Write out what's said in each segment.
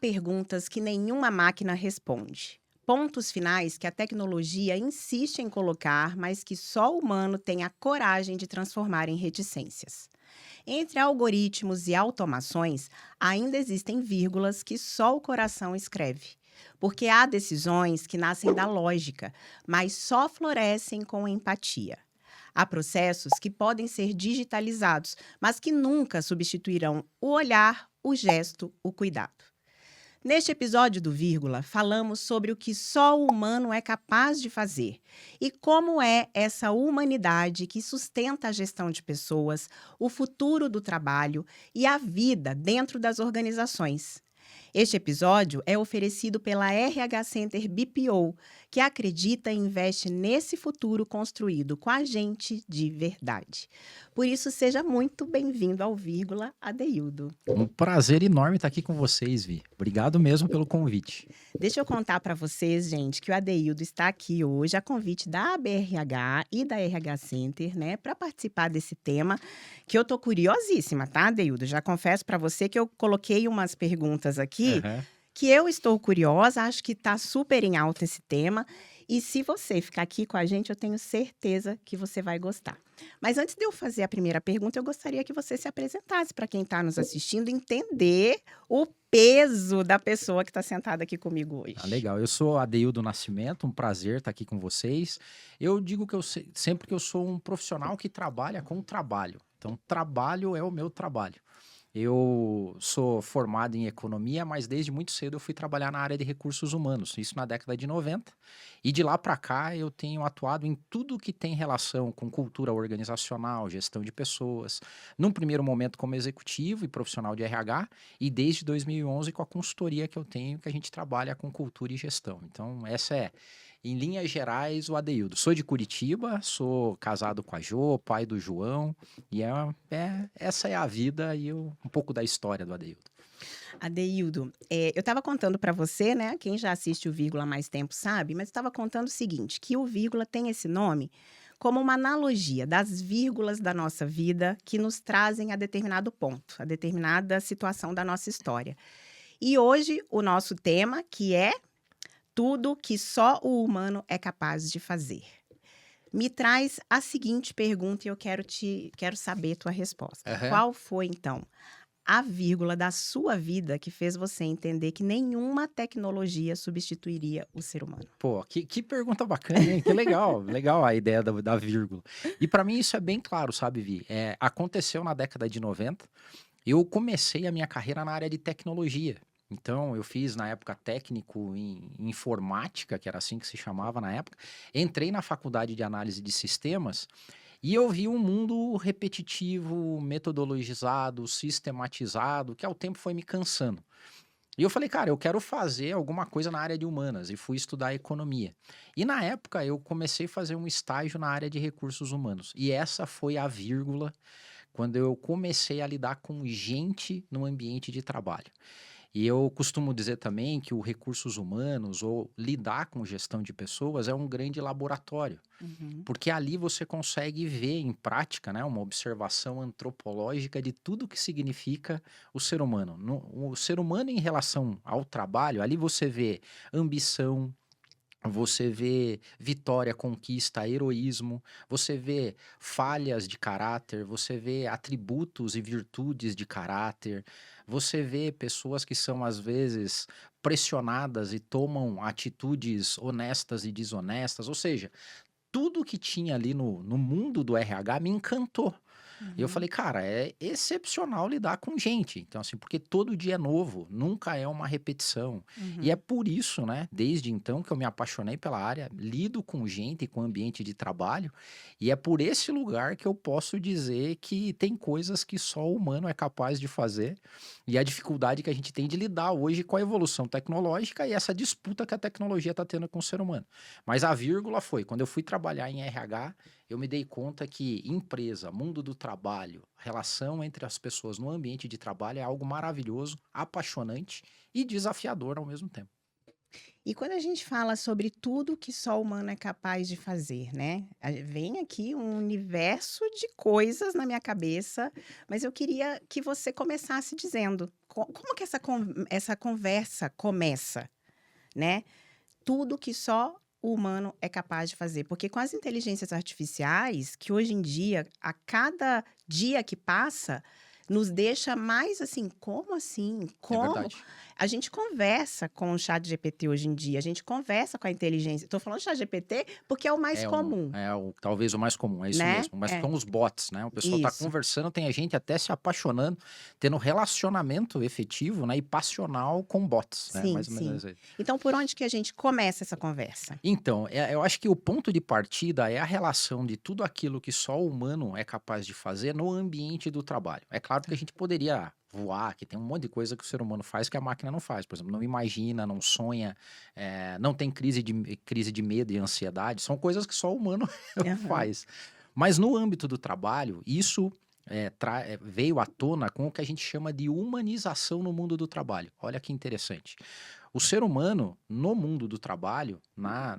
perguntas que nenhuma máquina responde. Pontos finais que a tecnologia insiste em colocar, mas que só o humano tem a coragem de transformar em reticências. Entre algoritmos e automações, ainda existem vírgulas que só o coração escreve. Porque há decisões que nascem da lógica, mas só florescem com empatia. Há processos que podem ser digitalizados, mas que nunca substituirão o olhar, o gesto, o cuidado. Neste episódio do Vírgula, falamos sobre o que só o humano é capaz de fazer e como é essa humanidade que sustenta a gestão de pessoas, o futuro do trabalho e a vida dentro das organizações. Este episódio é oferecido pela RH Center BPO, que acredita e investe nesse futuro construído com a gente de verdade. Por isso, seja muito bem-vindo ao Vírgula, Adeildo. Um prazer enorme estar aqui com vocês, Vi. Obrigado mesmo pelo convite. Deixa eu contar para vocês, gente, que o Adeildo está aqui hoje a convite da ABRH e da RH Center, né, para participar desse tema, que eu tô curiosíssima, tá, Adeildo? Já confesso para você que eu coloquei umas perguntas aqui Aham. que eu estou curiosa, acho que está super em alta esse tema. E se você ficar aqui com a gente, eu tenho certeza que você vai gostar. Mas antes de eu fazer a primeira pergunta, eu gostaria que você se apresentasse para quem está nos assistindo, entender o peso da pessoa que está sentada aqui comigo Ah, hoje. legal. Eu sou Adeildo Nascimento, um prazer estar aqui com vocês. Eu digo que sempre que eu sou um profissional que trabalha com trabalho. Então, trabalho é o meu trabalho. Eu sou formado em economia, mas desde muito cedo eu fui trabalhar na área de recursos humanos, isso na década de 90. E de lá para cá eu tenho atuado em tudo que tem relação com cultura organizacional, gestão de pessoas, num primeiro momento como executivo e profissional de RH, e desde 2011 com a consultoria que eu tenho, que a gente trabalha com cultura e gestão. Então, essa é, em linhas gerais, o Adeildo. Sou de Curitiba, sou casado com a Jo, pai do João, e essa é a vida e um pouco da história do Adeildo. Adeildo, eu estava contando para você, né? Quem já assiste o Vírgula há mais tempo sabe, mas estava contando o seguinte: que o Vírgula tem esse nome como uma analogia das vírgulas da nossa vida que nos trazem a determinado ponto, a determinada situação da nossa história. E hoje o nosso tema, que é tudo que só o humano é capaz de fazer. Me traz a seguinte pergunta e eu quero saber tua resposta. Aham. Qual foi, então, a vírgula da sua vida que fez você entender que nenhuma tecnologia substituiria o ser humano? Pô, que pergunta bacana, hein? Que legal, legal a ideia da vírgula. E para mim isso é bem claro, sabe, Vi? Aconteceu na década de 90. Eu comecei a minha carreira na área de tecnologia. Então, eu fiz na época técnico em informática, que era assim que se chamava na época. Entrei na faculdade de análise de sistemas e eu vi um mundo repetitivo, metodologizado, sistematizado, que ao tempo foi me cansando. E eu falei, cara, eu quero fazer alguma coisa na área de humanas e fui estudar economia. E na época eu comecei a fazer um estágio na área de recursos humanos. E essa foi a vírgula quando eu comecei a lidar com gente no ambiente de trabalho. E eu costumo dizer também que o recursos humanos ou lidar com gestão de pessoas é um grande laboratório, Uhum. porque ali você consegue ver em prática, né, uma observação antropológica de tudo que significa o ser humano. O ser humano em relação ao trabalho, ali você vê ambição, você vê vitória, conquista, heroísmo, você vê falhas de caráter, você vê atributos e virtudes de caráter, você vê pessoas que são às vezes pressionadas e tomam atitudes honestas e desonestas, ou seja, tudo que tinha ali no mundo do RH me encantou. E eu Uhum. falei, cara, é excepcional lidar com gente. Então, assim, porque todo dia é novo, nunca é uma repetição. E é Uhum. por isso, né, desde então que eu me apaixonei pela área, lido com gente e com ambiente de trabalho, e é por esse lugar que eu posso dizer que tem coisas que só o humano é capaz de fazer, e a dificuldade que a gente tem de lidar hoje com a evolução tecnológica e essa disputa que a tecnologia está tendo com o ser humano. Mas a vírgula foi, quando eu fui trabalhar em RH, eu me dei conta que empresa, mundo do trabalho, relação entre as pessoas no ambiente de trabalho é algo maravilhoso, apaixonante e desafiador ao mesmo tempo. E quando a gente fala sobre tudo que só o humano é capaz de fazer, né? Vem aqui um universo de coisas na minha cabeça, mas eu queria que você começasse dizendo como que essa conversa começa, né? Tudo que só o humano é capaz de fazer. Porque com as inteligências artificiais, que hoje em dia, a cada dia que passa, nos deixa mais assim, como assim? É Como? verdade. A gente conversa com o chat GPT hoje em dia, a gente conversa com a inteligência. Estou falando chat GPT porque é o mais comum, Talvez o mais comum, é isso né? mesmo. Mas É, são os bots, né? O pessoal tá isso. conversando, tem a gente até se apaixonando, tendo relacionamento efetivo, né, e passional com bots, né? Sim, Mais ou menos sim. isso aí. Então, por onde que a gente começa essa conversa? Então, eu acho que o ponto de partida é a relação de tudo aquilo que só o humano é capaz de fazer no ambiente do trabalho. É claro que a gente poderia voar, que tem um monte de coisa que o ser humano faz que a máquina não faz. Por exemplo, não imagina, não sonha, não tem crise de medo e ansiedade. São coisas que só o humano Aham. faz. Mas no âmbito do trabalho, isso veio à tona com o que a gente chama de humanização no mundo do trabalho. Olha que interessante. O ser humano, no mundo do trabalho,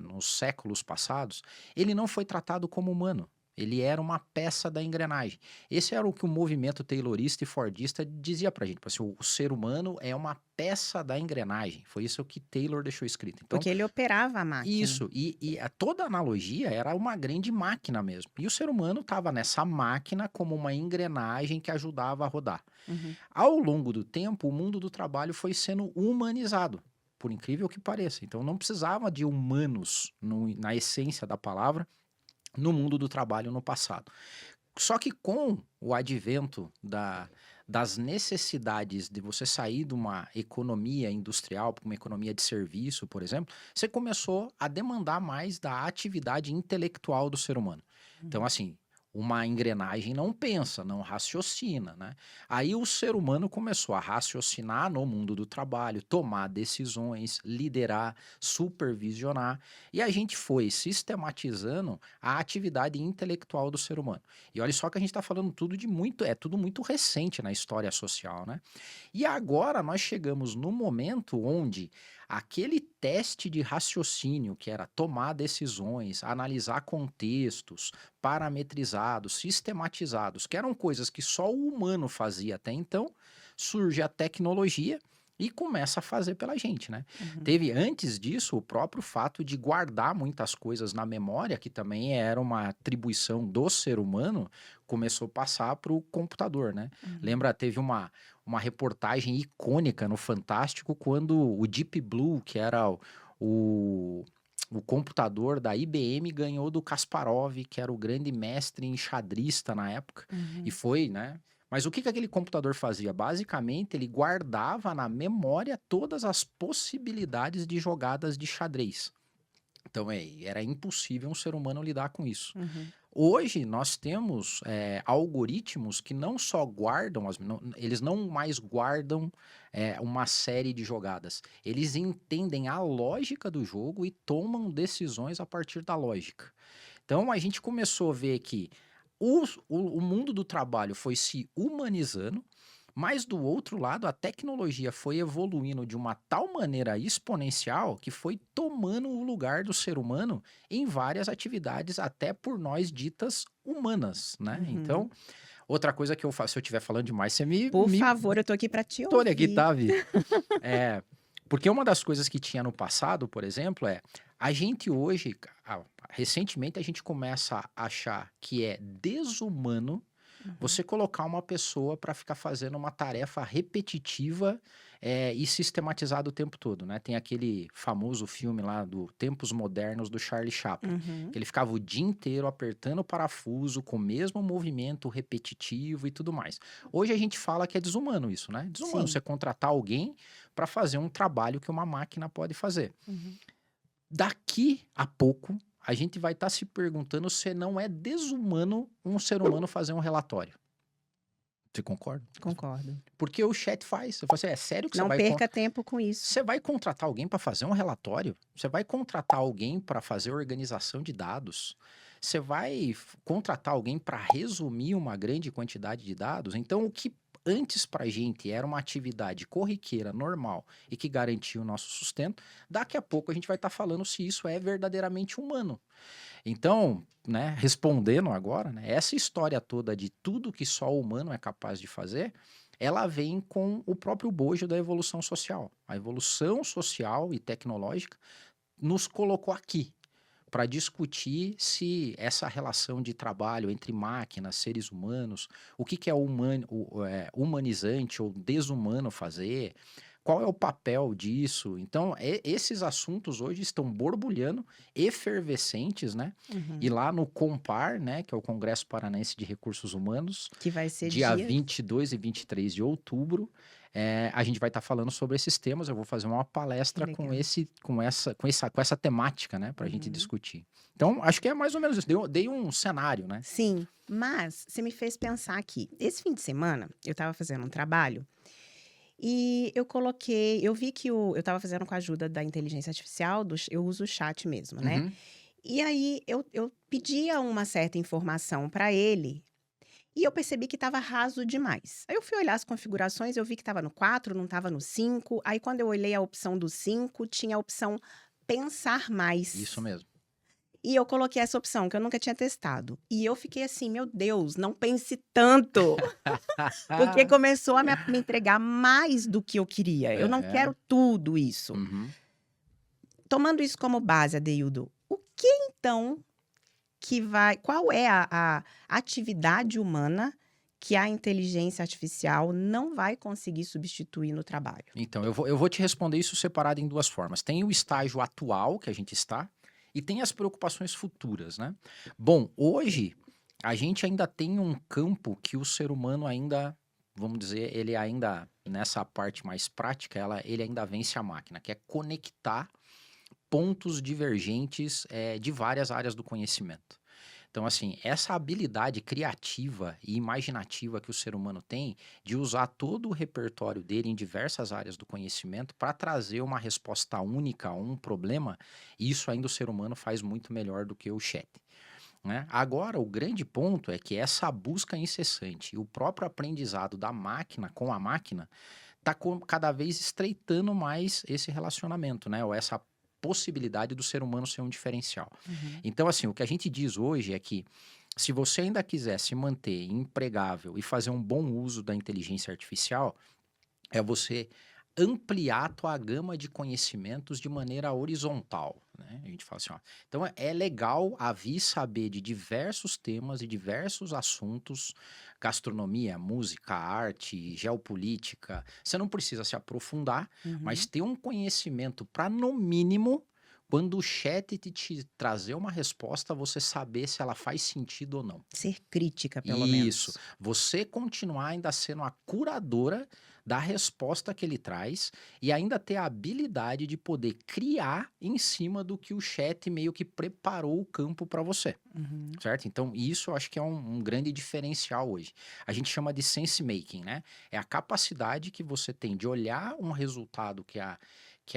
nos séculos passados, ele não foi tratado como humano. Ele era uma peça da engrenagem. Esse era o que o movimento taylorista e fordista dizia pra gente. Tipo assim, o ser humano é uma peça da engrenagem. Foi isso que Taylor deixou escrito. Então, Porque ele operava a máquina. isso. Toda analogia era uma grande máquina mesmo. E o ser humano estava nessa máquina como uma engrenagem que ajudava a rodar. Uhum. Ao longo do tempo, o mundo do trabalho foi sendo humanizado, por incrível que pareça. Então não precisava de humanos na essência da palavra no mundo do trabalho no passado. Só que com o advento das necessidades de você sair de uma economia industrial para uma economia de serviço, por exemplo, você começou a demandar mais da atividade intelectual do ser humano. Então, Uhum. assim, uma engrenagem não pensa, não raciocina, né? Aí o ser humano começou a raciocinar no mundo do trabalho, tomar decisões, liderar, supervisionar, e a gente foi sistematizando a atividade intelectual do ser humano. E olha só que a gente está falando tudo muito recente na história social, né? E agora nós chegamos no momento onde aquele teste de raciocínio, que era tomar decisões, analisar contextos, parametrizados, sistematizados, que eram coisas que só o humano fazia até então, surge a tecnologia e começa a fazer pela gente, né? Uhum. Teve antes disso o próprio fato de guardar muitas coisas na memória, que também era uma atribuição do ser humano, começou a passar para o computador, né? Uhum. Lembra, teve uma reportagem icônica no Fantástico quando o Deep Blue, que era o, o computador da IBM, ganhou do Kasparov, que era o grande mestre enxadrista na época, e Uhum. foi, né? Mas o que aquele computador fazia? Basicamente, ele guardava na memória todas as possibilidades de jogadas de xadrez. Então, era impossível um ser humano lidar com isso. Uhum. Hoje, nós temos algoritmos que não só guardam, eles não mais guardam uma série de jogadas. Eles entendem a lógica do jogo e tomam decisões a partir da lógica. Então, a gente começou a ver que o mundo do trabalho foi se humanizando, mas do outro lado, a tecnologia foi evoluindo de uma tal maneira exponencial que foi tomando o lugar do ser humano em várias atividades, até por nós ditas humanas, né? Uhum. Então, outra coisa que eu faço, se eu estiver falando demais, você Por me favor, eu tô aqui para te tore aqui, ouvir. tá, Vi? É, porque uma das coisas que tinha no passado, por exemplo, a gente hoje, recentemente, a gente começa a achar que é desumano Uhum. você colocar uma pessoa para ficar fazendo uma tarefa repetitiva e sistematizada o tempo todo, né? Tem aquele famoso filme lá do Tempos Modernos do Charlie Chaplin, Uhum. que ele ficava o dia inteiro apertando o parafuso com o mesmo movimento repetitivo e tudo mais. Hoje a gente fala que é desumano isso, né? Desumano Sim. você contratar alguém para fazer um trabalho que uma máquina pode fazer. Uhum. Daqui a pouco, a gente vai estar se perguntando se não é desumano um ser humano fazer um relatório. Você concorda? Concordo. Porque o chat faz. Eu falo assim, é sério que Não perca tempo com isso. você vai contratar alguém para fazer um relatório? Você vai contratar alguém para fazer organização de dados? Você vai contratar alguém para resumir uma grande quantidade de dados? Então, antes para a gente era uma atividade corriqueira, normal e que garantia o nosso sustento, daqui a pouco a gente vai estar falando se isso é verdadeiramente humano. Então, né, respondendo agora, né, essa história toda de tudo que só o humano é capaz de fazer, ela vem com o próprio bojo da evolução social. A evolução social e tecnológica nos colocou aqui para discutir se essa relação de trabalho entre máquinas, seres humanos, o que, que é, humanizante ou desumano fazer, qual é o papel disso. Então, esses assuntos hoje estão borbulhando, efervescentes, né? E Uhum. lá no COMPAR, né, que é o Congresso Paranaense de Recursos Humanos, Que vai ser dia dia. 22 e 23 de outubro, a gente vai estar falando sobre esses temas. Eu vou fazer uma Que palestra legal. com essa temática, né, para a gente Uhum. discutir. Então, acho que é mais ou menos isso. Dei um cenário, né? Sim, mas você me fez pensar aqui. Esse fim de semana, eu estava fazendo um trabalho e eu vi que eu estava fazendo com a ajuda da inteligência artificial, eu uso o chat mesmo, né? Uhum. E aí eu pedia uma certa informação para ele e eu percebi que estava raso demais. Aí eu fui olhar as configurações, eu vi que estava no 4, não estava no 5. Aí quando eu olhei a opção do 5, tinha a opção pensar Isso mais. mesmo. E eu coloquei essa opção, que eu nunca tinha testado. E eu fiquei assim: "Meu Deus, não pense tanto", porque começou a me entregar mais do que eu queria. Eu não É. quero tudo isso. Uhum. Tomando isso como base, Adeildo, o que então qual é a atividade humana que a inteligência artificial não vai conseguir substituir no trabalho? Então, eu vou te responder isso separado em duas formas. Tem o estágio atual que a gente está e tem as preocupações futuras, né? Bom, hoje a gente ainda tem um campo que o ser humano ainda, vamos dizer, ele ainda, nessa parte mais prática, ele ainda vence a máquina, que é conectar pontos divergentes de várias áreas do conhecimento. Então, assim, essa habilidade criativa e imaginativa que o ser humano tem de usar todo o repertório dele em diversas áreas do conhecimento para trazer uma resposta única a um problema, isso ainda o ser humano faz muito melhor do que o chat. Né? Agora, o grande ponto é que essa busca incessante e o próprio aprendizado da máquina com a máquina está cada vez estreitando mais esse relacionamento, né? Ou essa possibilidade do ser humano ser um diferencial. Uhum. Então, assim, o que a gente diz hoje é que se você ainda quiser se manter empregável e fazer um bom uso da inteligência artificial, é você ampliar a tua gama de conhecimentos de maneira horizontal, né? A gente fala assim, ó, então é legal a vir saber de diversos temas e diversos assuntos, gastronomia, música, arte, geopolítica. Você não precisa se aprofundar, mas Uhum. ter um conhecimento para, no mínimo, quando o chat te trazer uma resposta, você saber se ela faz sentido ou não. Ser crítica, pelo Isso. menos. Você continuar ainda sendo a curadora da resposta que ele traz e ainda ter a habilidade de poder criar em cima do que o chat meio que preparou o campo para você, Uhum. certo? Então, isso eu acho que é um grande diferencial hoje. A gente chama de sense making, né? É a capacidade que você tem de olhar um resultado que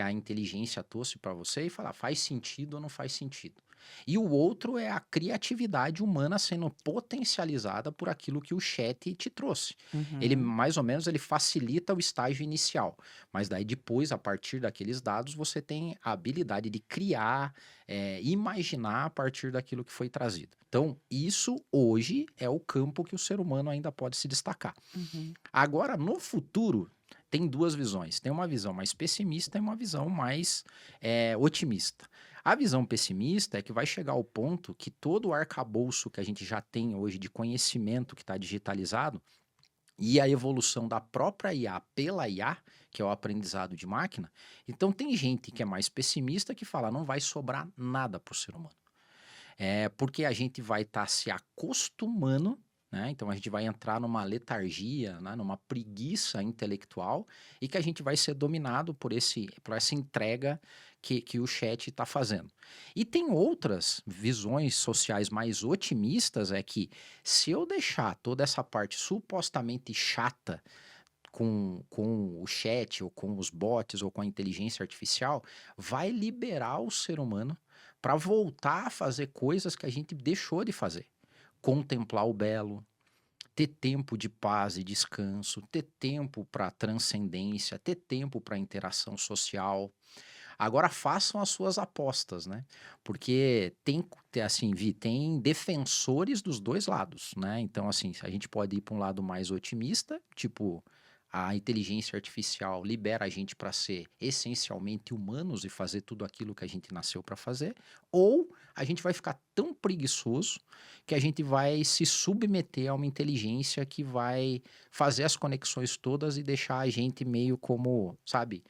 a inteligência trouxe para você e falar, faz sentido ou não faz sentido. E o outro é a criatividade humana sendo potencializada por aquilo que o chat te trouxe. Ele, Uhum. mais ou menos, ele facilita o estágio inicial, mas daí depois, a partir daqueles dados, você tem a habilidade de criar, imaginar a partir daquilo que foi trazido. Então, isso hoje é o campo que o ser humano ainda pode se destacar. Uhum. Agora, no futuro, tem duas visões. Tem uma visão mais pessimista e uma visão mais otimista. A visão pessimista é que vai chegar ao ponto que todo o arcabouço que a gente já tem hoje de conhecimento que está digitalizado e a evolução da própria IA pela IA, que é o aprendizado de máquina. Então, tem gente que é mais pessimista que fala não vai sobrar nada para o ser humano. Porque a gente vai estar se acostumando, né? Então a gente vai entrar numa letargia, né? Numa preguiça intelectual e que a gente vai ser dominado por essa entrega que o chat está fazendo. E tem outras visões sociais mais otimistas, é que se eu deixar toda essa parte supostamente chata com o chat, ou com os bots, ou com a inteligência artificial, vai liberar o ser humano para voltar a fazer coisas que a gente deixou de fazer. Contemplar o belo, ter tempo de paz e descanso, ter tempo para transcendência, ter tempo para interação social. Agora façam as suas apostas, né? Porque assim, Vi, tem defensores dos dois lados, né? Então, assim, a gente pode ir para um lado mais otimista, tipo, a inteligência artificial libera a gente para ser essencialmente humanos e fazer tudo aquilo que a gente nasceu para fazer, ou a gente vai ficar tão preguiçoso que a gente vai se submeter a uma inteligência que vai fazer as conexões todas e deixar a gente meio como, sabe,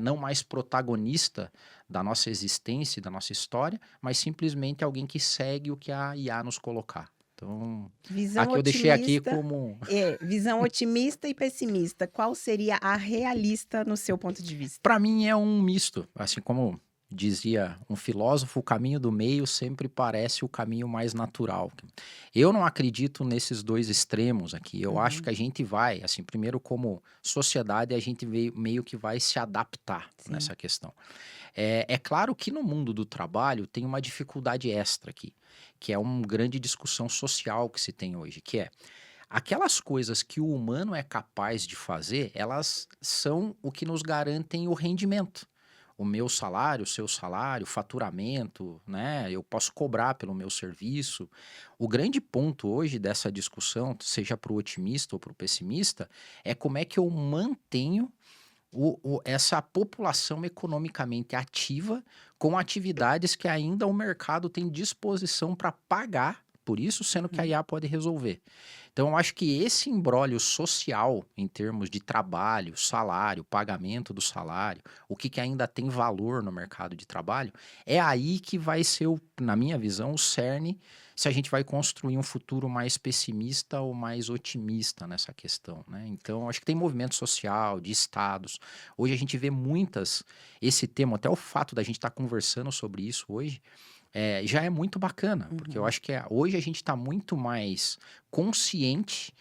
não mais protagonista da nossa existência e da nossa história, mas simplesmente alguém que segue o que a IA nos colocar. Então, Visão aqui eu deixei aqui otimista, como visão otimista e pessimista. Qual seria a realista no seu ponto de vista? para mim é um misto, assim como dizia um filósofo, o caminho do meio sempre parece o caminho mais natural. Eu não acredito nesses dois extremos aqui. Eu acho Uhum, que a gente vai, assim, primeiro como sociedade, a gente meio que vai se adaptar sim. nessa questão. É claro que no mundo do trabalho tem uma dificuldade extra aqui, que é uma grande discussão social que se tem hoje, que é aquelas coisas que o humano é capaz de fazer, elas são o que nos garantem o rendimento. O meu salário, o seu salário, faturamento, né? Eu posso cobrar pelo meu serviço. O grande ponto hoje dessa discussão, seja para o otimista ou para o pessimista, é como é que eu mantenho essa população economicamente ativa com atividades que ainda o mercado tem disposição para pagar por isso, sendo que a Uhum. IA pode resolver. Então, eu acho que esse imbróglio social, em termos de trabalho, salário, pagamento do salário, o que ainda tem valor no mercado de trabalho, é aí que vai ser, na minha visão, o cerne se a gente vai construir um futuro mais pessimista ou mais otimista nessa questão, né? Então, acho que tem movimento social, de estados. Hoje a gente vê esse tema, até o fato da gente estar conversando sobre isso hoje, já é muito bacana, porque eu Uhum. acho que hoje a gente está muito mais consciente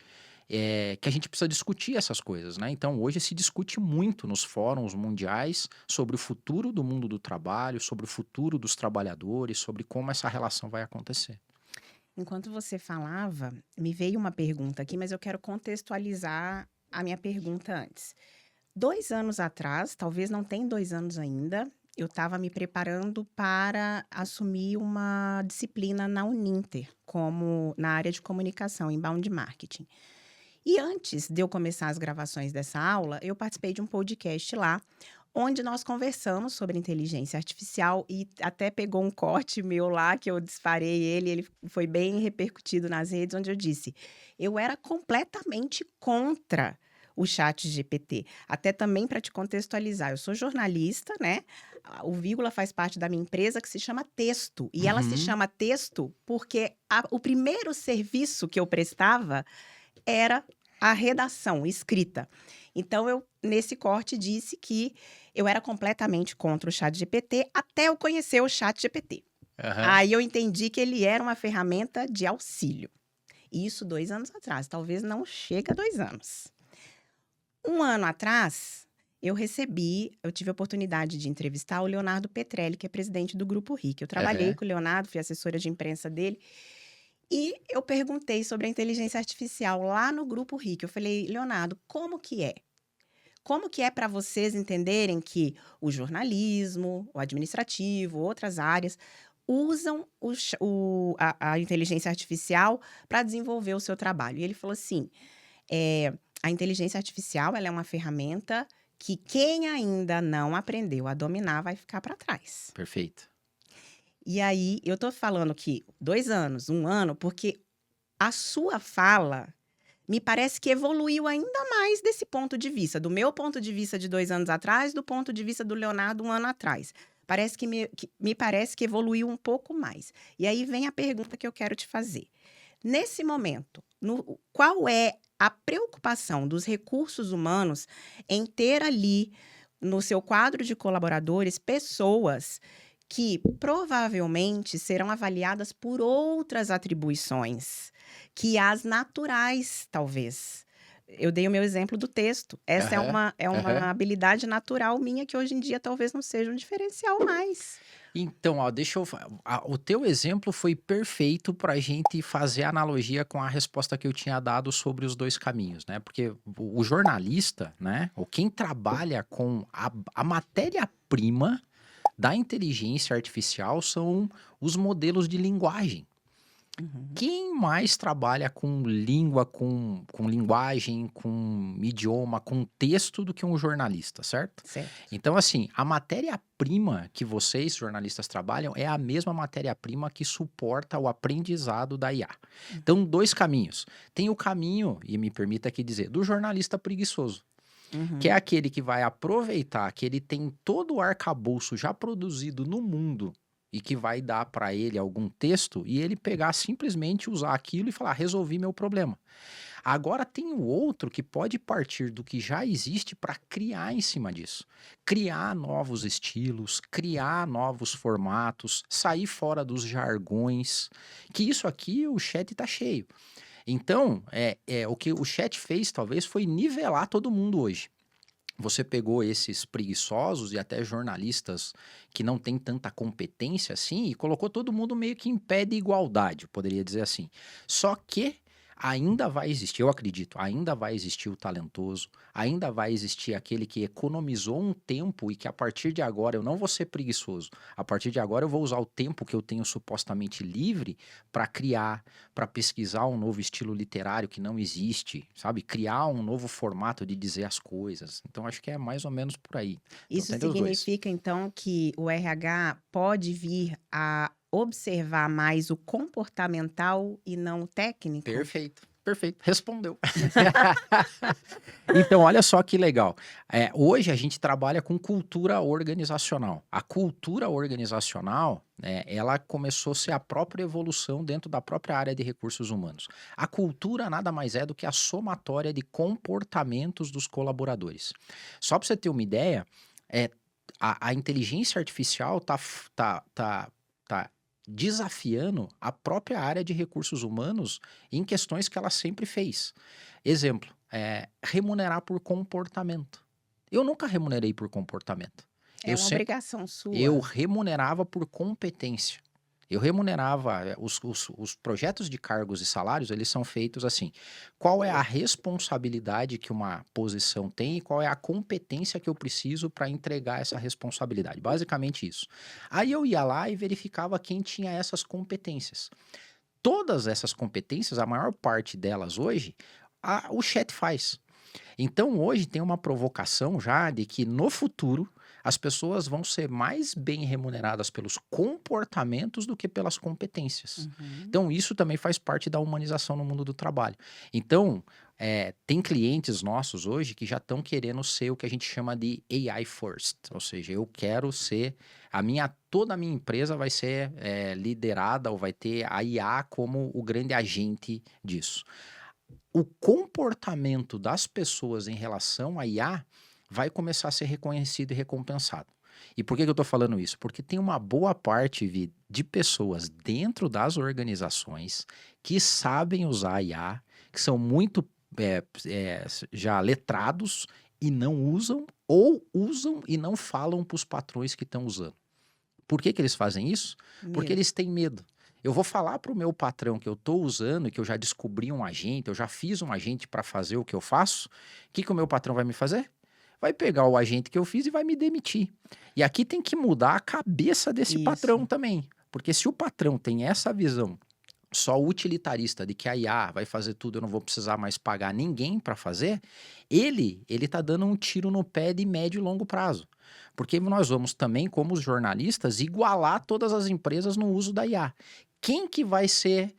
que a gente precisa discutir essas coisas, né? Então, hoje se discute muito nos fóruns mundiais sobre o futuro do mundo do trabalho, sobre o futuro dos trabalhadores, sobre como essa relação vai acontecer. Enquanto você falava, me veio uma pergunta aqui, mas eu quero contextualizar a minha pergunta antes. 2 anos atrás, talvez não tem 2 anos ainda, eu estava me preparando para assumir uma disciplina na Uninter, como na área de comunicação, inbound marketing. E antes de eu começar as gravações dessa aula, eu participei de um podcast lá, onde nós conversamos sobre inteligência artificial e até pegou um corte meu lá que eu disparei ele foi bem repercutido nas redes, onde eu disse: "Eu era completamente contra o chat GPT". Até também para te contextualizar, eu sou jornalista, né, o Vírgula faz parte da minha empresa que se chama Texto, e ela se Uhum. chama Texto porque o primeiro serviço que eu prestava era a redação escrita. Então eu, nesse corte, disse que eu era completamente contra o ChatGPT, até eu conhecer o ChatGPT. Aham. Aí eu entendi que ele era uma ferramenta de auxílio. Isso 2 anos atrás, talvez não chega a 2 anos. 1 ano atrás, eu tive a oportunidade de entrevistar o Leonardo Petrelli, que é presidente do Grupo RIC. Eu trabalhei Aham. com o Leonardo, fui assessora de imprensa dele, e eu perguntei sobre a inteligência artificial lá no Grupo RIC. Eu falei: "Leonardo, como que é? Como que é para vocês entenderem que o jornalismo, o administrativo, outras áreas usam a inteligência artificial para desenvolver o seu trabalho?" E ele falou assim: "A inteligência artificial, ela é uma ferramenta que quem ainda não aprendeu a dominar vai ficar para trás." Perfeito. E aí, eu tô falando que 2 anos, 1 ano, porque a sua fala me parece que evoluiu ainda mais desse ponto de vista, do meu ponto de vista de 2 anos atrás, do ponto de vista do Leonardo 1 ano atrás. Parece que me parece que evoluiu um pouco mais. E aí vem a pergunta que eu quero te fazer. Nesse momento, qual é a preocupação dos recursos humanos em ter ali no seu quadro de colaboradores pessoas que provavelmente serão avaliadas por outras atribuições que as naturais, talvez. Eu dei o meu exemplo do texto. Essa é Aham. uma Aham. habilidade natural minha que hoje em dia talvez não seja um diferencial mais. Então, ó, o teu exemplo foi perfeito para a gente fazer analogia com a resposta que eu tinha dado sobre os dois caminhos, né? Porque o jornalista, né? Ou quem trabalha com a matéria-prima da inteligência artificial são os modelos de linguagem. Uhum, Quem mais trabalha com língua, com linguagem, com idioma, com texto do que um jornalista, certo? certo. Então, assim, a matéria-prima que vocês, jornalistas, trabalham é a mesma matéria-prima que suporta o aprendizado da IA. Então, dois caminhos. Tem o caminho, e me permita aqui dizer, do jornalista preguiçoso, que é Uhum, aquele que vai aproveitar que ele tem todo o arcabouço já produzido no mundo e que vai dar para ele algum texto e ele pegar simplesmente usar aquilo e falar: resolvi meu problema. Agora tem o outro que pode partir do que já existe para criar em cima disso. Criar novos estilos, criar novos formatos, sair fora dos jargões. Que isso aqui o chat tá cheio. Então, o que o chat fez talvez foi nivelar todo mundo hoje. Você pegou esses preguiçosos e até jornalistas que não têm tanta competência assim e colocou todo mundo meio que em pé de igualdade, eu poderia dizer assim. Só que ainda vai existir, eu acredito, ainda vai existir o talentoso, ainda vai existir aquele que economizou um tempo e que a partir de agora eu não vou ser preguiçoso. A partir de agora eu vou usar o tempo que eu tenho supostamente livre para criar, para pesquisar um novo estilo literário que não existe, sabe? Criar um novo formato de dizer as coisas. Então acho que é mais ou menos por aí. Então Isso tem dos dois. significa, então, que o RH pode vir a observar mais o comportamental e não o técnico? Perfeito, perfeito. Respondeu. Então, olha só que legal. Hoje a gente trabalha com cultura organizacional. A cultura organizacional, né, ela começou a ser a própria evolução dentro da própria área de recursos humanos. A cultura nada mais é do que a somatória de comportamentos dos colaboradores. Só para você ter uma ideia, é, a inteligência artificial tá desafiando a própria área de recursos humanos em questões que ela sempre fez. Exemplo, remunerar por comportamento. Eu nunca remunerei por comportamento. É Eu uma sempre obrigação eu sua? remunerava por competência. Eu remunerava os projetos de cargos e salários, eles são feitos assim. Qual é a responsabilidade que uma posição tem e qual é a competência que eu preciso para entregar essa responsabilidade? Basicamente isso. Aí eu ia lá e verificava quem tinha essas competências. Todas essas competências, a maior parte delas hoje, o chat faz. Então hoje tem uma provocação já de que no futuro as pessoas vão ser mais bem remuneradas pelos comportamentos do que pelas competências. Uhum. Então isso também faz parte da humanização no mundo do trabalho. Então tem clientes nossos hoje que já estão querendo ser o que a gente chama de AI first, ou seja, eu quero ser toda a minha empresa vai ser liderada ou vai ter a IA como o grande agente disso. O comportamento das pessoas em relação à IA vai começar a ser reconhecido e recompensado. E por que que eu estou falando isso? Porque tem uma boa parte, Vi, de pessoas dentro das organizações que sabem usar a IA, que são muito já letrados e não usam, ou usam e não falam para os patrões que estão usando. Por que que eles fazem isso? Porque Medo. eles têm medo. Eu vou falar para o meu patrão que eu estou usando e que eu já descobri um agente, eu já fiz um agente para fazer o que eu faço. O que que o meu patrão vai me fazer? Vai pegar o agente que eu fiz e vai me demitir. E aqui tem que mudar a cabeça desse patrão Isso. também. Porque se o patrão tem essa visão só utilitarista de que a IA vai fazer tudo, eu não vou precisar mais pagar ninguém para fazer, ele tá dando um tiro no pé de médio e longo prazo. Porque nós vamos também, como os jornalistas, igualar todas as empresas no uso da IA. Quem que vai sair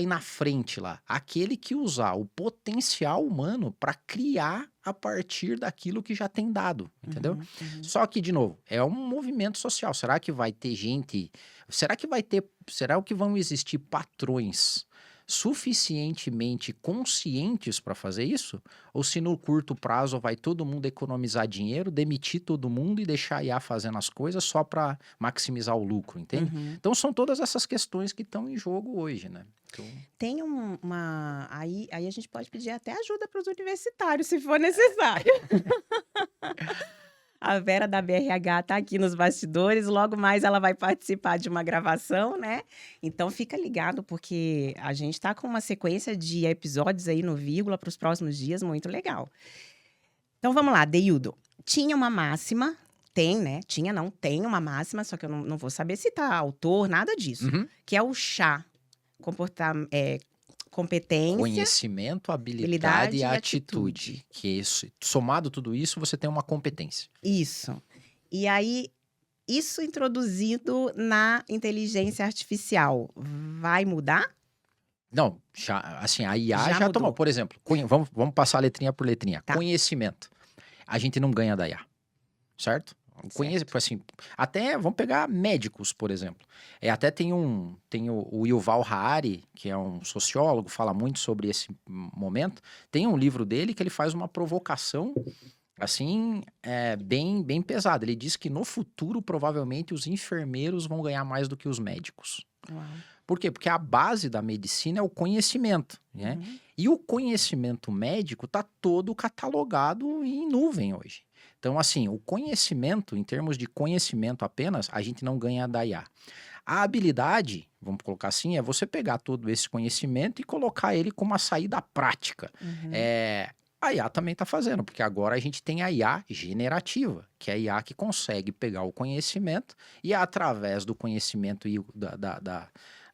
na frente lá? Aquele que usar o potencial humano para criar a partir daquilo que já tem dado, entendeu? Uhum, uhum. Só que, de novo, é um movimento social. Será que vai ter gente. Será que vão existir patrões suficientemente conscientes para fazer isso? Ou se no curto prazo vai todo mundo economizar dinheiro, demitir todo mundo e deixar a IA fazendo as coisas só para maximizar o lucro, entende? Uhum. Então são todas essas questões que estão em jogo hoje, né? Então, Tem uma. Aí a gente pode pedir até ajuda para os universitários, se for necessário. A Vera da BRH está aqui nos bastidores, logo mais ela vai participar de uma gravação, né? Então fica ligado, porque a gente está com uma sequência de episódios aí no Vírgula para os próximos dias, muito legal. Então vamos lá, Deildo. Tinha uma máxima, tem, né? Tinha, não, tem uma máxima, só que eu não vou saber citar autor, nada disso. Uhum. Que é o CHA, competência, Conhecimento, habilidade e atitude. Que isso, somado tudo isso, você tem uma competência. Isso. E aí, isso introduzido na inteligência artificial, vai mudar? Não, já, assim, a IA Já já tomou. mudou. Por exemplo, vamos passar letrinha por letrinha. Tá. Conhecimento. A gente não ganha da IA, certo? Assim, até vamos pegar médicos, por exemplo. Até tem o Yuval Harari, que é um sociólogo, fala muito sobre esse momento. Tem um livro dele que ele faz uma provocação assim, bem pesada. Ele diz que no futuro, provavelmente, os enfermeiros vão ganhar mais do que os médicos. Uau. Por quê? Porque a base da medicina é o conhecimento, né? Uhum. E o conhecimento médico está todo catalogado em nuvem hoje. Então, assim, o conhecimento, em termos de conhecimento apenas, a gente não ganha da IA. A habilidade, vamos colocar assim, é você pegar todo esse conhecimento e colocar ele como uma saída prática. Uhum. A IA também está fazendo, porque agora a gente tem a IA generativa, que é a IA que consegue pegar o conhecimento e, através do conhecimento e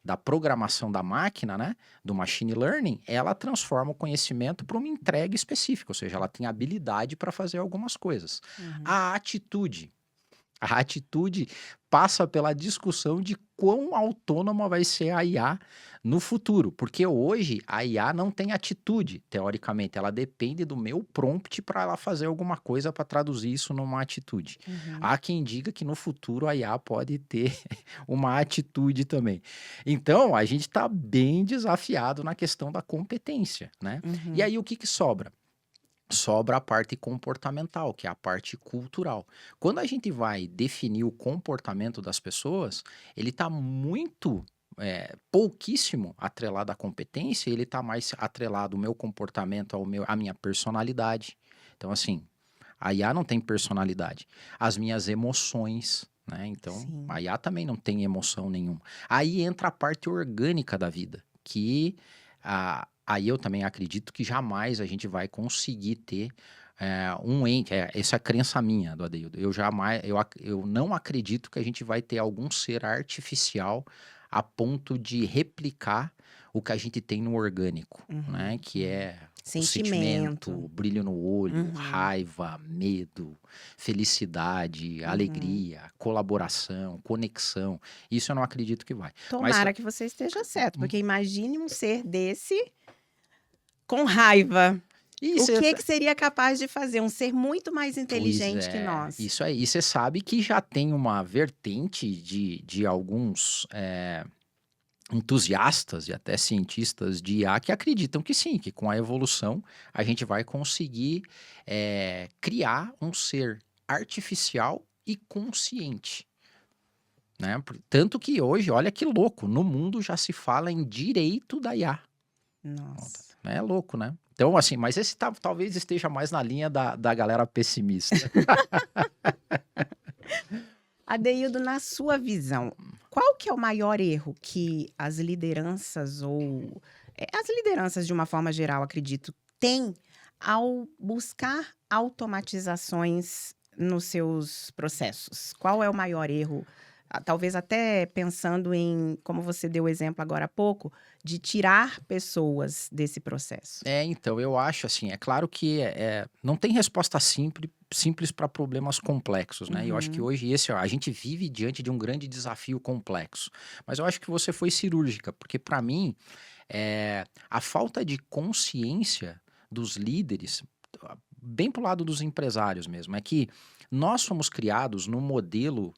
da programação da máquina, né, do machine learning, ela transforma o conhecimento para uma entrega específica, ou seja, ela tem habilidade para fazer algumas coisas. Uhum. A atitude passa pela discussão de quão autônoma vai ser a IA no futuro, porque hoje a IA não tem atitude, teoricamente, ela depende do meu prompt para ela fazer alguma coisa para traduzir isso numa atitude. Uhum. Há quem diga que no futuro a IA pode ter uma atitude também. Então, a gente está bem desafiado na questão da competência, né? Uhum. E aí, o que sobra? Sobra a parte comportamental, que é a parte cultural. Quando a gente vai definir o comportamento das pessoas, ele está pouquíssimo atrelado à competência, ele está mais atrelado ao meu comportamento, à minha personalidade. Então, assim, a IA não tem personalidade. As minhas emoções, né? Então, Sim. a IA também não tem emoção nenhuma. Aí entra a parte orgânica da vida, que aí eu também acredito que jamais a gente vai conseguir ter um ente. Essa é a crença minha, do Adeildo. Eu não acredito que a gente vai ter algum ser artificial a ponto de replicar o que a gente tem no orgânico, né? Que é o sentimento, brilho no olho, raiva, medo, felicidade, alegria, colaboração, conexão. Isso eu não acredito que vai. Tomara que você esteja certo, porque imagine um ser desse com raiva. O que seria capaz de fazer? Um ser muito mais inteligente que nós. Isso aí. E você sabe que já tem uma vertente de alguns entusiastas e até cientistas de IA que acreditam que sim, que com a evolução a gente vai conseguir criar um ser artificial e consciente. Né? Tanto que hoje, olha que louco, no mundo já se fala em direito da IA. Nossa. É louco, né? Então, assim, mas esse talvez esteja mais na linha da galera pessimista. Adeildo, na sua visão, qual que é o maior erro que as lideranças ou as lideranças de uma forma geral, acredito, têm ao buscar automatizações nos seus processos? Qual é o maior erro? Talvez até pensando em, como você deu o exemplo agora há pouco, de tirar pessoas desse processo. Então, eu acho assim, é claro que não tem resposta simples para problemas complexos, né? Eu acho que hoje a gente vive diante de um grande desafio complexo. Mas eu acho que você foi cirúrgica, porque para mim, a falta de consciência dos líderes, bem pro lado dos empresários mesmo, é que nós somos criados num modelo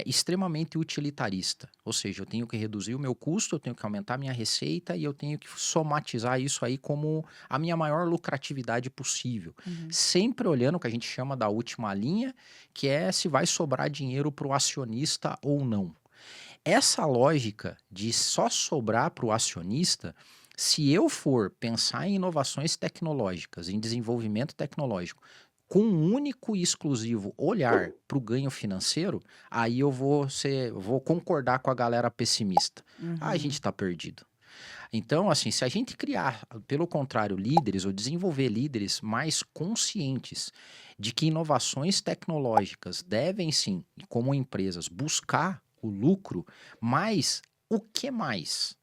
extremamente utilitarista. Ou seja, eu tenho que reduzir o meu custo, eu tenho que aumentar a minha receita e eu tenho que somatizar isso aí como a minha maior lucratividade possível. Sempre olhando o que a gente chama da última linha, que é se vai sobrar dinheiro para o acionista ou não. Essa lógica de só sobrar para o acionista, se eu for pensar em inovações tecnológicas, em desenvolvimento tecnológico, com um único e exclusivo olhar para o ganho financeiro, aí eu vou concordar com a galera pessimista. A gente Uhum. está perdido. Então, assim, se a gente criar, pelo contrário, líderes ou desenvolver líderes mais conscientes de que inovações tecnológicas devem sim, como empresas, buscar o lucro, mas o que mais?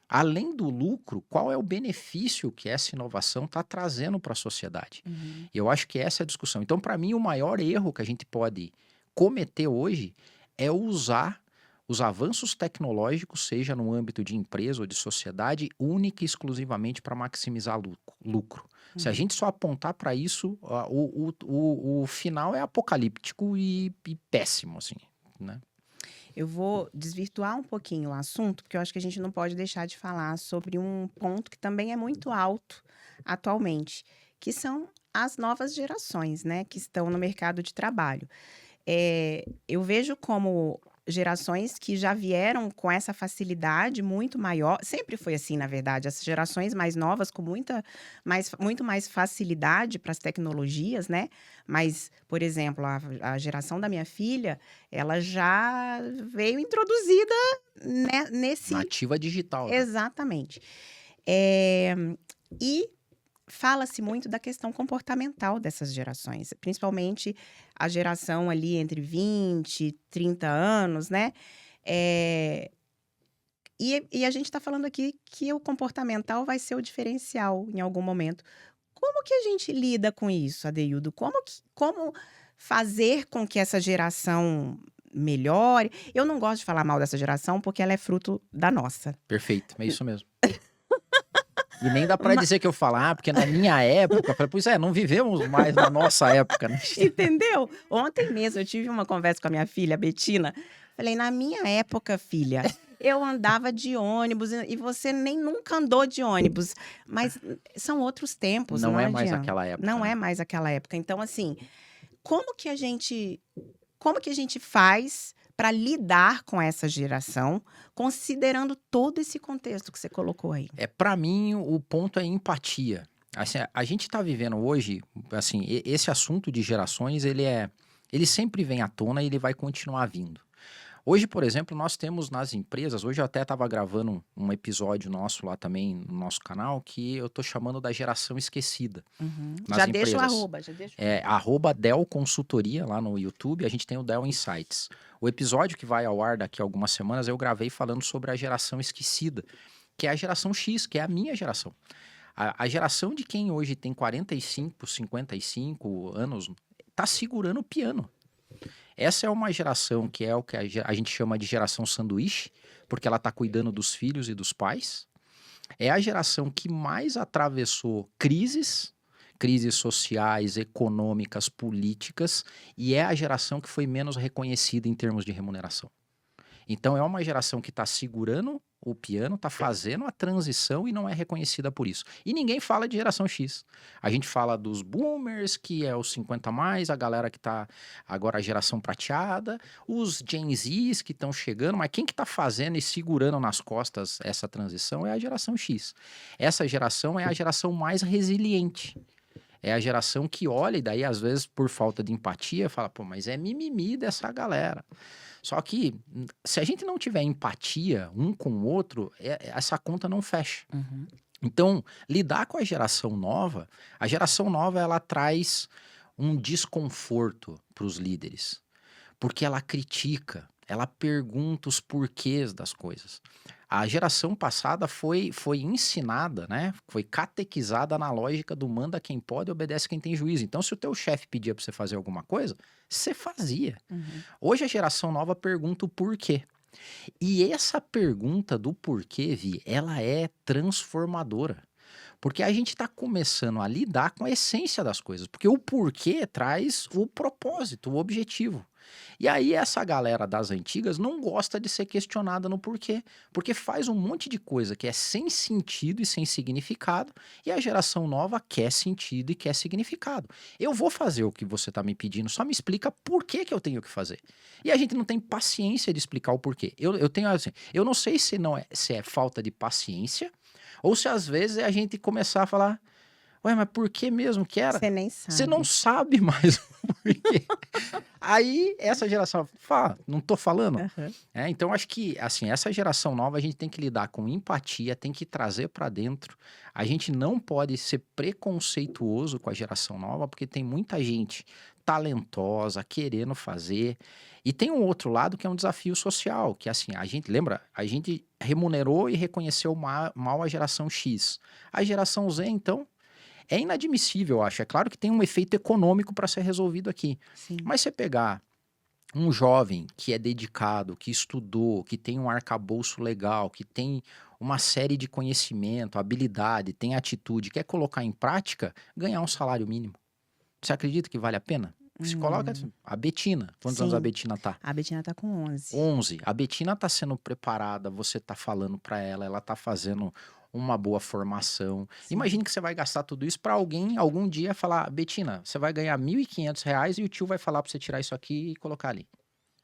Além do lucro, qual é o benefício que essa inovação está trazendo para a sociedade? Uhum. Eu acho que essa é a discussão. Então, para mim, o maior erro que a gente pode cometer hoje é usar os avanços tecnológicos, seja no âmbito de empresa ou de sociedade, única e exclusivamente para maximizar lucro. Se a Uhum. gente só apontar para isso, o final é apocalíptico e péssimo, assim, né? Eu vou desvirtuar um pouquinho o assunto, porque eu acho que a gente não pode deixar de falar sobre um ponto que também é muito alto atualmente, que são as novas gerações, né, que estão no mercado de trabalho. Eu vejo como gerações que já vieram com essa facilidade muito maior, sempre foi assim, na verdade, as gerações mais novas com muito mais facilidade para as tecnologias, né? Mas, por exemplo, a geração da minha filha, ela já veio introduzida nesse. Nativa digital já. Exatamente. Eh, e fala-se muito da questão comportamental dessas gerações, principalmente a geração ali entre 20 e 30 anos, né? Eh, e a gente está falando aqui que o comportamental vai ser o diferencial em algum momento. Como que a gente lida com isso, Adeildo? Como fazer com que essa geração melhore? Eu não gosto de falar mal dessa geração porque ela é fruto da nossa. Perfeito, é isso mesmo. E nem dá pra dizer que eu falar, porque na minha época, eu falei, pois é, não vivemos mais na nossa época, né? Entendeu? Ontem mesmo eu tive uma conversa com a minha filha, a Betina. Falei, na minha época, filha, eu andava de ônibus e você nem nunca andou de ônibus. Mas são outros tempos, Não não é mais adianta. aquela época, Não né? é mais aquela época. Então, assim, como que a gente, como que a gente faz para lidar com essa geração, considerando todo esse contexto que você colocou aí? Para mim, o ponto é empatia. Assim, a gente tá vivendo hoje, assim, esse assunto de gerações, ele sempre vem à tona e ele vai continuar vindo. Hoje, por exemplo, nós temos nas empresas, hoje eu até estava gravando um episódio nosso lá também no nosso canal, que eu tô chamando da geração esquecida Uhum. nas Já deixa o empresas. arroba, já deixa o É arroba. @Dell Consultoria lá no YouTube, a gente tem o Dell Insights. O episódio que vai ao ar daqui a algumas semanas eu gravei falando sobre a geração esquecida, que é a geração X, que é a minha geração. A geração de quem hoje tem 45, 55 anos tá segurando o piano. Essa é uma geração que é o que a gente chama de geração sanduíche, porque ela tá cuidando dos filhos e dos pais. É a geração que mais atravessou crises sociais, econômicas, políticas, e é a geração que foi menos reconhecida em termos de remuneração. Então é uma geração que está segurando o piano, está fazendo a transição e não é reconhecida por isso. E ninguém fala de geração X. A gente fala dos boomers, que é os 50 a mais, a galera que está agora a geração prateada, os Gen Zs que estão chegando, mas quem que está fazendo e segurando nas costas essa transição é a geração X. Essa geração é a geração mais resiliente. É a geração que olha e daí, às vezes, por falta de empatia, fala, pô, mas é mimimi dessa galera. Só que, se a gente não tiver empatia um com o outro, essa conta não fecha. Uhum. Então, lidar com a geração nova, ela traz um desconforto para os líderes. Porque ela critica, ela pergunta os porquês das coisas. A geração passada foi ensinada, né? Foi catequizada na lógica do manda quem pode, obedece quem tem juízo. Então, se o teu chefe pedia para você fazer alguma coisa, você fazia. Uhum. Hoje a geração nova pergunta o porquê. E essa pergunta do porquê, Vi, ela é transformadora. Porque a gente está começando a lidar com a essência das coisas. Porque o porquê traz o propósito, o objetivo. E aí essa galera das antigas não gosta de ser questionada no porquê. Porque faz um monte de coisa que é sem sentido e sem significado. E a geração nova quer sentido e quer significado. Eu vou fazer o que você está me pedindo, só me explica por que que eu tenho que fazer. E a gente não tem paciência de explicar o porquê. Eu tenho assim, eu não sei se é falta de paciência ou se às vezes é a gente começar a falar, Ué, mas por que mesmo que era? Você nem Você não sabe. sabe mais o porquê. Aí, essa geração fala, não tô falando? Aham. Então, acho que, assim, essa geração nova a gente tem que lidar com empatia, tem que trazer para dentro. A gente não pode ser preconceituoso com a geração nova, porque tem muita gente talentosa, querendo fazer. E tem um outro lado que é um desafio social, que assim, a gente, lembra? A gente remunerou e reconheceu mal a geração X. A geração Z, então, é inadmissível, eu acho. É claro que tem um efeito econômico para ser resolvido aqui. Sim. Mas você pegar um jovem que é dedicado, que estudou, que tem um arcabouço legal, que tem uma série de conhecimento, habilidade, tem atitude, quer colocar em prática, ganhar um salário mínimo. Você acredita que vale a pena? Se coloca Hum, a Betina. Quantos anos a sim. Betina tá? A Betina tá com 11. 11. A Betina tá sendo preparada, você tá falando para ela tá fazendo uma boa formação. Sim. Imagine que você vai gastar tudo isso para alguém algum dia falar: Betina, você vai ganhar R$ 1.500 e o tio vai falar para você tirar isso aqui e colocar ali.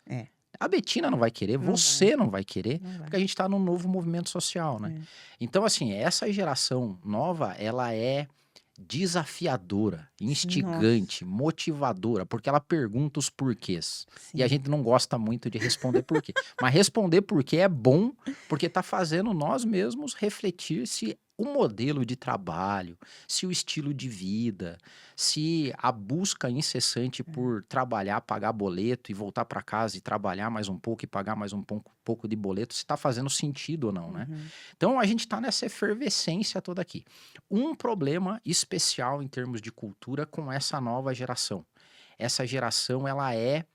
É, A Betina não vai querer, não vai, você não vai querer, não vai. porque a gente está num novo movimento social, né? É. Então, assim, essa geração nova, ela é desafiadora, Nossa, instigante, motivadora, porque ela pergunta os porquês. E a sim. gente não gosta muito de responder porquê. Mas responder porquê é bom, porque está fazendo nós mesmos refletir se o modelo de trabalho, se o estilo de vida, se a busca incessante É. por trabalhar, pagar boleto e voltar para casa e trabalhar mais um pouco e pagar mais um pouco de boleto, se está fazendo sentido ou não, né? Uhum. Então a gente está nessa efervescência toda aqui. Um problema especial em termos de cultura com essa nova geração. Essa geração, ela é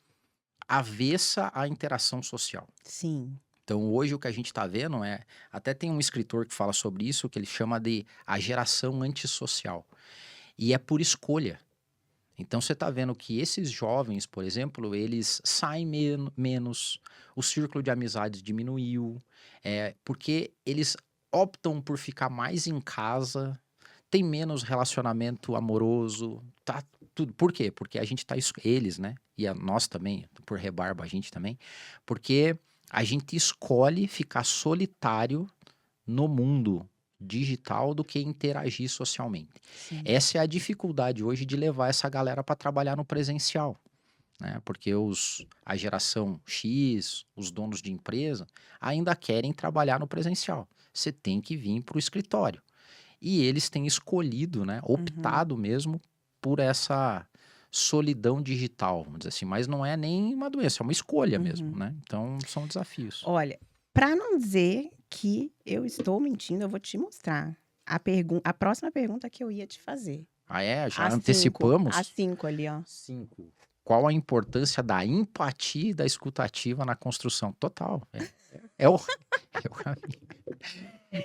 avessa à interação social. Sim. Então, hoje o que a gente está vendo é, até tem um escritor que fala sobre isso, que ele chama de a geração antissocial. E é por escolha. Então, você está vendo que esses jovens, por exemplo, eles saem menos, o círculo de amizades diminuiu, porque eles optam por ficar mais em casa, tem menos relacionamento amoroso, tá tudo. Por quê? Porque a gente tá eles, né? Nós também, por rebarba a gente também, porque a gente escolhe ficar solitário no mundo digital do que interagir socialmente. Sim. Essa é a dificuldade hoje de levar essa galera para trabalhar no presencial, né? Porque a geração X, os donos de empresa, ainda querem trabalhar no presencial. Você tem que vir para o escritório. E eles têm escolhido, né, Uhum. optado mesmo por essa solidão digital, vamos dizer assim, mas não é nem uma doença, é uma escolha mesmo, Uhum. né? Então são desafios. Olha, para não dizer que eu estou mentindo, eu vou te mostrar a próxima pergunta que eu ia te fazer. Ah, é? Já As antecipamos? 5 ali, ó. 5. Qual a importância da empatia e da escutativa na construção? Total. É o, é o caminho.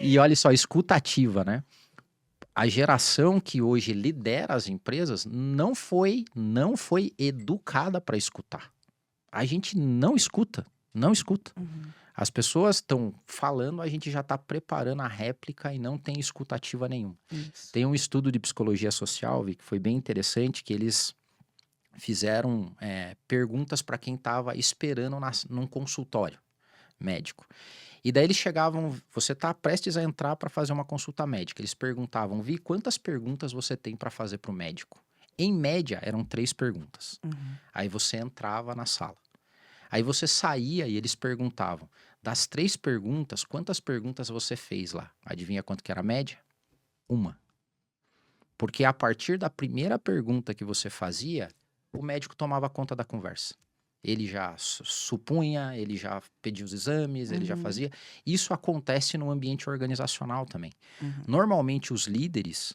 E olha só, escutativa, né? A geração que hoje lidera as empresas não foi educada para escutar. A gente não escuta, não escuta. Uhum. As pessoas estão falando, a gente já está preparando a réplica e não tem escutativa nenhuma. Isso. Tem um estudo de psicologia social, Vi, que foi bem interessante, que eles fizeram perguntas para quem estava esperando num consultório médico. E daí eles chegavam, você está prestes a entrar para fazer uma consulta médica. Eles perguntavam, Vi, quantas perguntas você tem para fazer para o médico? Em média, eram 3 perguntas. Uhum. Aí você entrava na sala. Aí você saía e eles perguntavam, das 3 perguntas, quantas perguntas você fez lá? Adivinha quanto que era a média? Uma. Porque a partir da primeira pergunta que você fazia, o médico tomava conta da conversa. Ele já supunha, ele já pedia os exames, ele já Uhum. fazia. Isso acontece no ambiente organizacional também. Uhum. Normalmente os líderes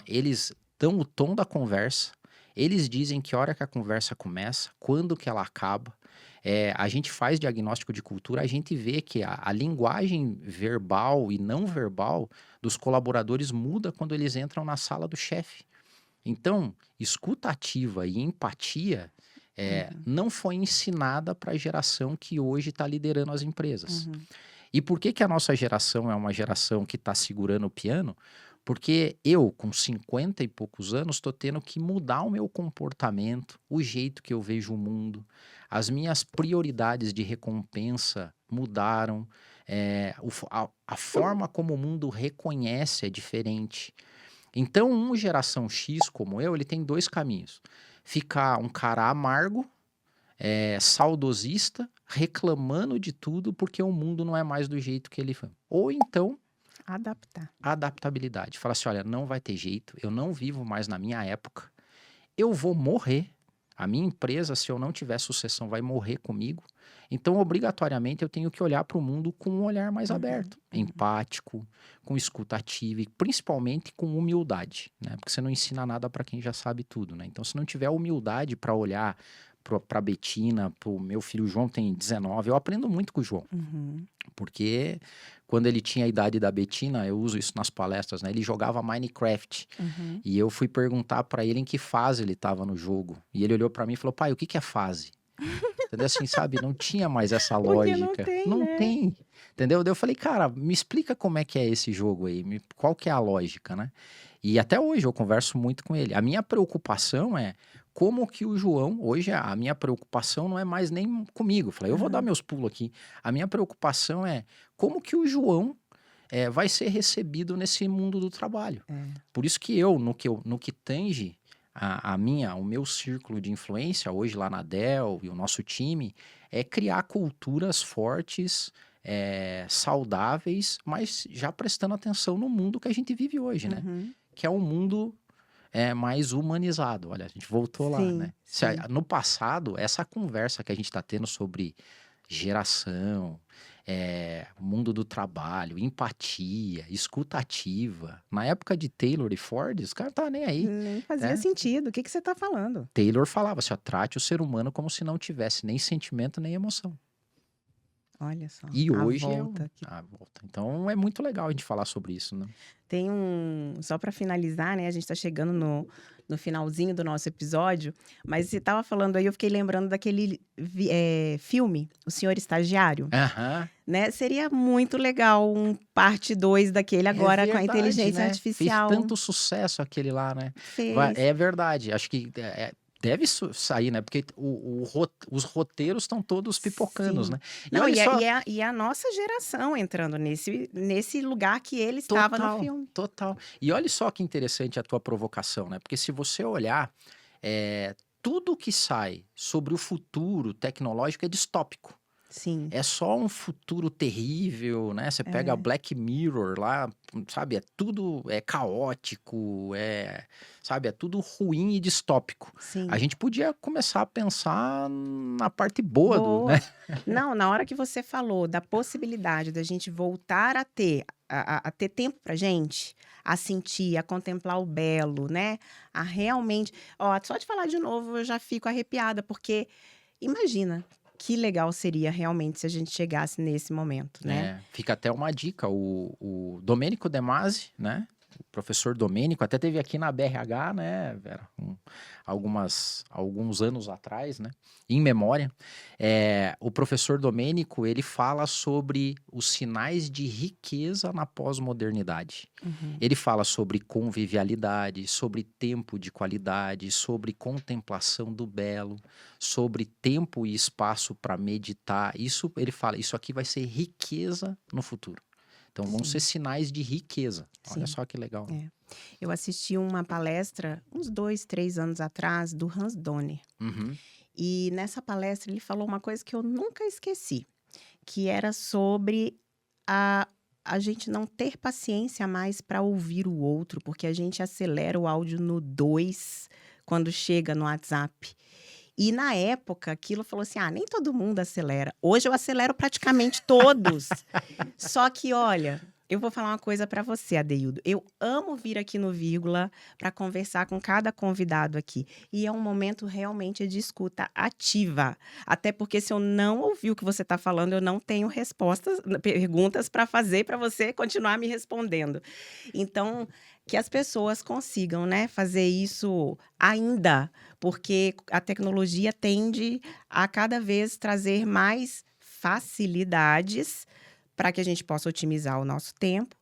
eles dão o tom da conversa, eles dizem que hora que a conversa começa, quando que ela acaba. A gente faz diagnóstico de cultura, a gente vê que a linguagem verbal e não verbal dos colaboradores muda quando eles entram na sala do chefe. Então, escuta ativa e empatia Uhum. não foi ensinada para a geração que hoje está liderando as empresas. Uhum. E por que a nossa geração é uma geração que está segurando o piano? Porque eu, com 50 e poucos anos, estou tendo que mudar o meu comportamento, o jeito que eu vejo o mundo. As minhas prioridades de recompensa mudaram. A forma como o mundo reconhece é diferente. Então, um geração X como eu, ele tem dois caminhos. Ficar um cara amargo, saudosista, reclamando de tudo porque o mundo não é mais do jeito que ele foi. Ou então, Adaptar. adaptabilidade. Fala assim, olha, não vai ter jeito, eu não vivo mais na minha época, eu vou morrer. A minha empresa, se eu não tiver sucessão, vai morrer comigo. Então, obrigatoriamente, eu tenho que olhar para o mundo com um olhar mais aberto, empático, com escuta ativa e principalmente com humildade, né? Porque você não ensina nada para quem já sabe tudo, né? Então, se não tiver humildade para olhar para a Betina, para o meu filho João tem 19, eu aprendo muito com o João. Uhum. Porque quando ele tinha a idade da Betina, eu uso isso nas palestras, né? Ele jogava Minecraft. Uhum. E eu fui perguntar pra ele em que fase ele tava no jogo. E ele olhou pra mim e falou, pai, o que que é fase? Entendeu? Assim, sabe? Não tinha mais essa Porque não lógica. tem, Não né? tem. Entendeu? Daí eu falei, cara, me explica como é que é esse jogo aí. Qual que é a lógica, né? E até hoje eu converso muito com ele. A minha preocupação é como que o João, hoje a minha preocupação não é mais nem comigo. Eu falei, eu vou dar Aham. meus pulos aqui. A minha preocupação é como que o João vai ser recebido nesse mundo do trabalho. É. Por isso que no que tange o meu círculo de influência hoje lá na Dell e o nosso time, é criar culturas fortes, saudáveis, mas já prestando atenção no mundo que a gente vive hoje, né? Uhum. Que é um mundo mais humanizado. Olha, a gente voltou lá, Sim, né? sim. No passado, essa conversa que a gente está tendo sobre geração, mundo do trabalho, empatia, escuta ativa. Na época de Taylor e Ford, os caras não estavam nem aí, Nem fazia né? sentido. O que que você tá falando? Taylor falava assim, ó, trate o ser humano como se não tivesse nem sentimento nem emoção. Olha só, E a hoje volta que a volta. Então é muito legal a gente falar sobre isso, né? tem só para finalizar, né, a gente tá chegando no finalzinho do nosso episódio, mas você estava falando aí, eu fiquei lembrando daquele filme, O Senhor Estagiário, Aham. né, seria muito legal parte 2 daquele É agora com a verdade, inteligência né? Fez artificial. tanto sucesso aquele lá, né? Fez. É verdade. Acho que deve sair, né? Porque os roteiros estão todos pipocando, Sim. né? E Não, olha só, e é a nossa geração entrando nesse lugar que ele estava no total, filme. total. E olha só que interessante a tua provocação, né? Porque se você olhar, tudo que sai sobre o futuro tecnológico é distópico. Sim, É só um futuro terrível, né? Você pega é, Black Mirror lá, sabe? É tudo caótico, sabe? É tudo ruim e distópico. A sim. gente podia começar a pensar na parte boa do, né? Boa. Não, na hora que você falou da possibilidade da gente voltar a ter a ter tempo pra gente, a sentir, a contemplar o belo, né, a realmente ó, só de falar de novo eu já fico arrepiada, porque imagina, que legal seria realmente se a gente chegasse nesse momento, né. Fica até uma dica, o Domênico De Masi, né? O professor Domênico, até teve aqui na BRH, né, Vera? Alguns anos atrás, né? Em memória. O professor Domênico, ele fala sobre os sinais de riqueza na pós-modernidade. Uhum. Ele fala sobre convivialidade, sobre tempo de qualidade, sobre contemplação do belo, sobre tempo e espaço para meditar. Isso ele fala, isso aqui vai ser riqueza no futuro. Então vão ser Sim, sinais de riqueza. Olha sim. só que legal, né? É. Eu assisti uma palestra uns 2, 3 anos atrás do Hans Donner. Uhum. E nessa palestra ele falou uma coisa que eu nunca esqueci, que era sobre a a gente não ter paciência mais para ouvir o outro, porque a gente acelera o áudio no 2 quando chega no WhatsApp. E na época aquilo falou assim: "Ah, nem todo mundo acelera". Hoje eu acelero praticamente todos. Só que olha, eu vou falar uma coisa para você, Adeildo. Eu amo vir aqui no Vírgula para conversar com cada convidado aqui. E é um momento realmente de escuta ativa. Até porque se eu não ouvir o que você está falando, eu não tenho respostas, perguntas para fazer para você continuar me respondendo. Então, que as pessoas consigam, né, fazer isso ainda, porque a tecnologia tende a cada vez trazer mais facilidades para que a gente possa otimizar o nosso tempo,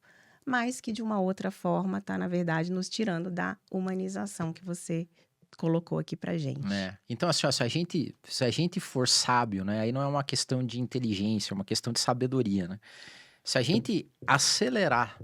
mas que de uma outra forma está, na verdade, nos tirando da humanização que você colocou aqui pra gente. Então, assim, ó, se a gente for sábio, né? Aí não é uma questão de inteligência, é uma questão de sabedoria, né? Se a gente acelerar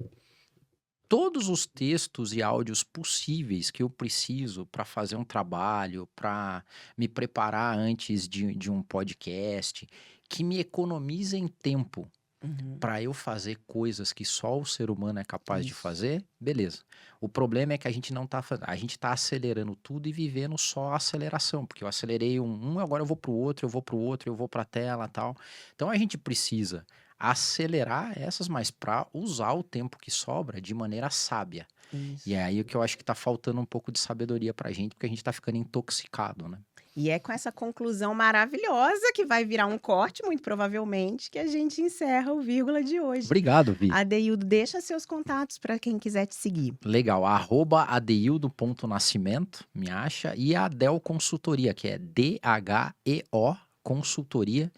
todos os textos e áudios possíveis que eu preciso para fazer um trabalho, para me preparar antes de um podcast, que me economizem tempo Uhum. para eu fazer coisas que só o ser humano é capaz de Isso. fazer, beleza. O problema é que a gente não tá fazendo, a gente tá acelerando tudo e vivendo só a aceleração, porque eu acelerei agora eu vou pro outro, eu vou pro outro, eu vou pra tela, tal. Então a gente precisa acelerar essas, mas para usar o tempo que sobra de maneira sábia. E Isso. é aí o que eu acho que tá faltando um pouco de sabedoria pra gente, porque a gente tá ficando intoxicado, né? E é com essa conclusão maravilhosa que vai virar um corte, muito provavelmente, que a gente encerra o vírgula de hoje. Obrigado, Vi. Adeildo, deixa seus contatos para quem quiser te seguir. Legal, @adeildo.nascimento, me acha, e a Dell Consultoria, que é DHEO Consultoria,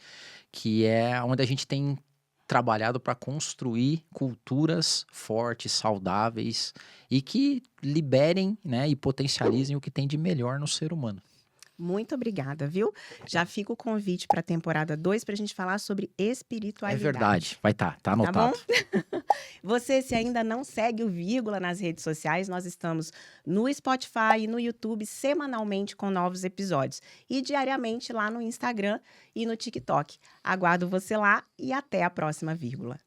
que é onde a gente tem trabalhado para construir culturas fortes, saudáveis e que liberem, né, e potencializem o que tem de melhor no ser humano. Muito obrigada, viu? Já fica o convite para a temporada 2 para a gente falar sobre É espiritualidade. verdade, vai tá Tá bom? anotado. Você, se ainda não segue o Vírgula nas redes sociais, nós estamos no Spotify e no YouTube semanalmente com novos episódios. E diariamente lá no Instagram e no TikTok. Aguardo você lá e até a próxima vírgula.